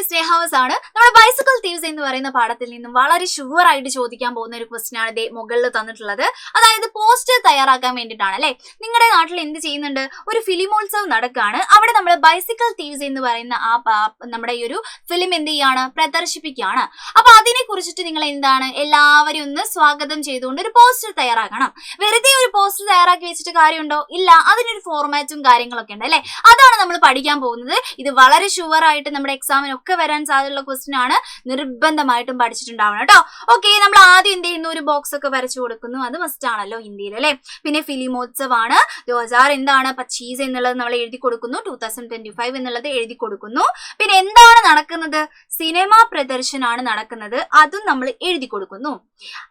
സ്നേഹാവസ് ആണ്. നമ്മുടെ bicycle thieves എന്ന് പറയുന്ന പാഠത്തിൽ നിന്നും വളരെ ഷുവർ ആയിട്ട് ചോദിക്കാൻ പോകുന്ന ഒരു ക്വസ്റ്റ്യൻ ആണ് ഇതേ മുകളിൽ തന്നിട്ടുള്ളത്. അതായത് പോസ്റ്റർ തയ്യാറാക്കാൻ വേണ്ടിയിട്ടാണ് അല്ലെ. നിങ്ങളുടെ നാട്ടിൽ എന്ത് ചെയ്യുന്നുണ്ട്, ഒരു ഫിലിമോത്സവം നടക്കുകയാണ്. അവിടെ നമ്മൾ ബൈസിക്കിൾ തീവ്സ് എന്ന് പറയുന്ന നമ്മുടെ ഈ ഒരു ഫിലിം എന്ത് ചെയ്യാണ്, പ്രദർശിപ്പിക്കുകയാണ്. അപ്പൊ അതിനെ കുറിച്ചിട്ട് നിങ്ങൾ എന്താണ് എല്ലാവരും ഒന്ന് സ്വാഗതം ചെയ്തുകൊണ്ട് ഒരു പോസ്റ്റർ തയ്യാറാക്കണം. വെറുതെ ഒരു പോസ്റ്റർ തയ്യാറാക്കി വെച്ചിട്ട് കാര്യമുണ്ടോ? ഇല്ല, അതിനൊരു ഫോർമാറ്റും കാര്യങ്ങളൊക്കെ ഉണ്ട് അല്ലെ. അതാണ് നമ്മൾ പഠിക്കാൻ പോകുന്നത്. ഇത് വളരെ ഷുവർ ആയിട്ട് നമ്മുടെ എക്സാമിനൊക്കെ വരാൻ സാധ്യതയുള്ള ക്വസ്റ്റ്യൻ ആണ്. നിർബന്ധമായിട്ടും പഠിച്ചിട്ടുണ്ടാവണം കേട്ടോ. ഓക്കെ, നമ്മൾ ആദ്യം എന്ത് ചെയ്യുന്നു, ഒരു ബോക്സ് ഒക്കെ വരച്ചു കൊടുക്കുന്നു. അത് മസ്റ്റ് ആണല്ലോ ഹിന്ദിയിൽ അല്ലെ. പിന്നെ ഫിലിമോത്സവാണ് 2000 എന്താണ് 25 എന്നുള്ളത് നമ്മൾ എഴുതി കൊടുക്കുന്നു. 2025 എന്നുള്ളത് എഴുതി കൊടുക്കുന്നു. പിന്നെ എന്താണ് നടക്കുന്നത്, സിനിമാ പ്രദർശനമാണ് നടക്കുന്നത്, അതും നമ്മൾ എഴുതി കൊടുക്കുന്നു.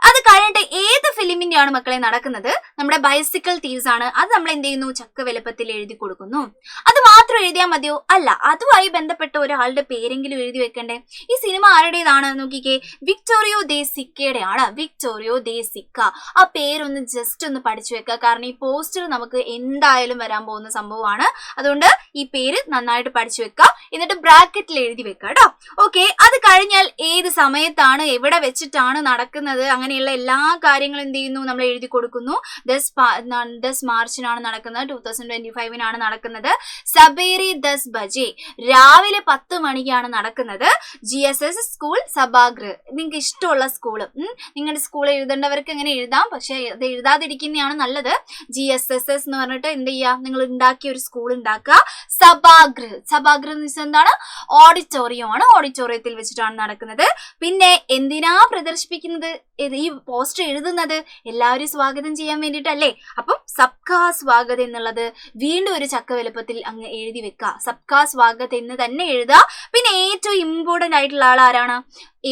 അത് കഴിഞ്ഞിട്ട് ഏത് ഫിലിമിന്റെ ആണ് മക്കളെ നടക്കുന്നത്, നമ്മുടെ ബൈസിക്കിൾ തീവ്സ് ആണ്. അത് നമ്മൾ എന്ത് ചെയ്യുന്നു, ചക്ക വലുപ്പത്തിൽ എഴുതി കൊടുക്കുന്നു. അത് മാത്രം എഴുതിയാൽ മതിയോ? അല്ല, അതുമായി ബന്ധപ്പെട്ട ഒരാളുടെ പേരെങ്കിലും എഴുതി വെക്കണ്ടേ. ഈ സിനിമ ആരുടേതാണ് നോക്കിക്കേ, വിക്ടോറിയോ ദേ സിക്കയുടെ ആണ്. വിക്ടോറിയോ ദേ സിക്ക. ആ പേരൊന്ന് ജസ്റ്റ് ഒന്ന് പഠിച്ചു വെക്കുക. കാരണം ഈ പോസ്റ്റർ നമുക്ക് എന്തായാലും വരാൻ പോകുന്ന സംഭവമാണ്. അതുകൊണ്ട് ഈ പേര് നന്നായിട്ട് പഠിച്ചു വെക്കുക. എന്നിട്ട് ബ്രാക്കറ്റിൽ എഴുതി വെക്കുക കേട്ടോ. ഓക്കെ, അത് കഴിഞ്ഞാൽ ഏത് സമയത്താണ് എവിടെ വെച്ചിട്ടാണ് നടക്കുന്നത് അങ്ങനെയുള്ള എല്ലാ കാര്യങ്ങളും എന്ത് ചെയ്യുന്നു, നമ്മൾ എഴുതി കൊടുക്കുന്നു. 10 മാർച്ചിനാണ് നടക്കുന്നത്, 2025 നടക്കുന്നത്. സബേരി 10 ബജെ, രാവിലെ 10 മണിക്കാണ് നടക്കുന്നത്. GSS സ്കൂൾ സഭാഗൃഹ്, നിങ്ങൾക്ക് ഇഷ്ടമുള്ള സ്കൂള്, നിങ്ങളുടെ സ്കൂൾ എഴുതേണ്ടവർക്ക് എങ്ങനെ എഴുതാം, പക്ഷെ അത് എഴുതാതിരിക്കുന്നതാണ് നല്ലത്. GSSS എന്ന് പറഞ്ഞിട്ട് എന്ത് ചെയ്യുക, നിങ്ങൾ ഉണ്ടാക്കിയ ഒരു സ്കൂൾ ഉണ്ടാക്കുക. സഭാഗൃഹ്, സഭാഗൃഹ് എന്ന് വെച്ചാൽ എന്താണ്, ഓഡിറ്റോറിയം ആണ്. ഓഡിറ്റോറിയത്തിൽ വെച്ചിട്ടാണ് നടക്കുന്നത്. പിന്നെ എന്തിനാ പ്രദർശിപ്പിക്കുന്നത്, ഈ പോസ്റ്റർ എഴുതുന്നത് എല്ലാവരും സ്വാഗതം ചെയ്യാൻ വേണ്ടിയിട്ടല്ലേ. അപ്പം സബ്കാ സ്വാഗത് എന്നുള്ളത് വീണ്ടും ഒരു ചക്ക വലുപ്പത്തിൽ അങ്ങ് എഴുതി വെക്കുക. സബ്കാ സ്വാഗത് എന്ന് തന്നെ എഴുതുക. പിന്നെ ഏറ്റവും ഇമ്പോർട്ടന്റ് ആയിട്ടുള്ള ആൾ ആരാണ്,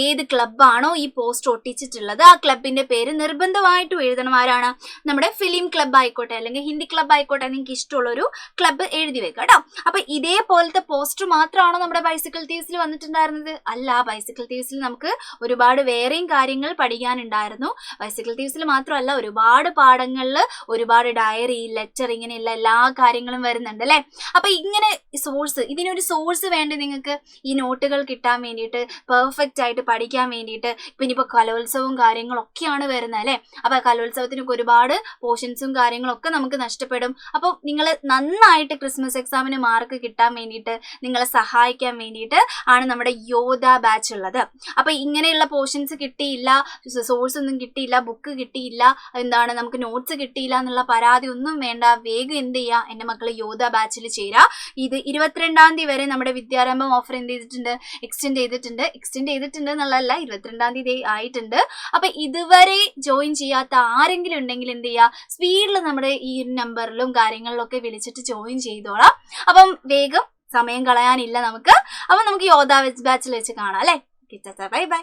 ഏത് ക്ലബ്ബാണോ ഈ പോസ്റ്റർ ഒട്ടിച്ചിട്ടുള്ളത് ആ ക്ലബിന്റെ പേര് നിർബന്ധമായിട്ടും എഴുതണം. ആരാണ്, നമ്മുടെ ഫിലിം ക്ലബ്ബ് ആയിക്കോട്ടെ അല്ലെങ്കിൽ ഹിന്ദി ക്ലബ്ബ് ആയിക്കോട്ടെ, നിങ്ങൾക്ക് ഇഷ്ടമുള്ളൊരു ക്ലബ്ബ് എഴുതി വെക്കുക കേട്ടോ. അപ്പൊ ഇതേപോലത്തെ പോസ്റ്റർ മാത്രമാണോ നമ്മുടെ ബൈസിക്കിൾ തീവ്സിൽ വന്നിട്ടുണ്ടായിരുന്നത്? അല്ല, ബൈസിക്കിൾ തീവ്സിൽ നമുക്ക് ഒരുപാട് വേറെയും കാര്യങ്ങൾ പഠിക്കാനുണ്ടായിരുന്നു. ബൈസിക്കിൾ തീവ്സിൽ മാത്രമല്ല, ഒരുപാട് പാഠങ്ങളിൽ ഒരുപാട് ഡയറി, ലെറ്റർ, ഇങ്ങനെയുള്ള എല്ലാ കാര്യങ്ങളും വരുന്നുണ്ട് അല്ലെ. അപ്പൊ ഇങ്ങനെ സോഴ്സ്, ഇതിനൊരു സോഴ്സ് വേണ്ടി നിങ്ങൾക്ക് ഈ നോട്ടുകൾ കിട്ടാൻ വേണ്ടിയിട്ട്, പെർഫെക്റ്റ് ആയിട്ട് പഠിക്കാൻ വേണ്ടിയിട്ട്. പിന്നെ ഇപ്പൊ കലോത്സവവും കാര്യങ്ങളൊക്കെയാണ് വരുന്നത് അല്ലെ. അപ്പൊ കലോത്സവത്തിനൊക്കെ ഒരുപാട് പോർഷൻസും കാര്യങ്ങളൊക്കെ നമുക്ക് നഷ്ടപ്പെടും. അപ്പൊ നിങ്ങൾ നന്നായിട്ട് ക്രിസ്മസ് എക്സാമിന് മാർക്ക് കിട്ടാൻ വേണ്ടിയിട്ട്, നിങ്ങളെ സഹായിക്കാൻ വേണ്ടിയിട്ട് ആണ് നമ്മുടെ യോധ ബാച്ച് ഉള്ളത്. അപ്പൊ ഇങ്ങനെയുള്ള പോർഷൻസ് കിട്ടിയില്ല, സോഴ്സ് ഒന്നും കിട്ടിയില്ല, ബുക്ക് കിട്ടിയില്ല, എന്താണ് നമുക്ക് നോട്ട്സ് കിട്ടിയില്ല എന്നുള്ള പരാതി ഒന്നും വേണ്ട. വേഗം എന്ത് ചെയ്യുക, എന്റെ മക്കള് യോധ ബാച്ചിൽ ചേരാ. ഇത് 22-ാം തീയതി വരെ നമ്മുടെ വിദ്യാരംഭം ഓഫർ എന്ത് ചെയ്തിട്ടുണ്ട്, എക്സ്റ്റെൻഡ് ചെയ്തിട്ടുണ്ട് എന്നുള്ളതല്ല, 22-ാം തീയതി ആയിട്ടുണ്ട്. അപ്പൊ ഇതുവരെ ജോയിൻ ചെയ്യാത്ത ആരെങ്കിലും ഉണ്ടെങ്കിൽ എന്ത് ചെയ്യുക, സ്പീഡിൽ നമ്മുടെ ഈ നമ്പറിലും കാര്യങ്ങളിലും ഒക്കെ വിളിച്ചിട്ട് ജോയിൻ ചെയ്തോളാം. അപ്പം വേഗം, സമയം കളയാനില്ല നമുക്ക്. അപ്പൊ നമുക്ക് യോധ ബാച്ചിൽ വെച്ച് കാണാം അല്ലെ. Bye bye.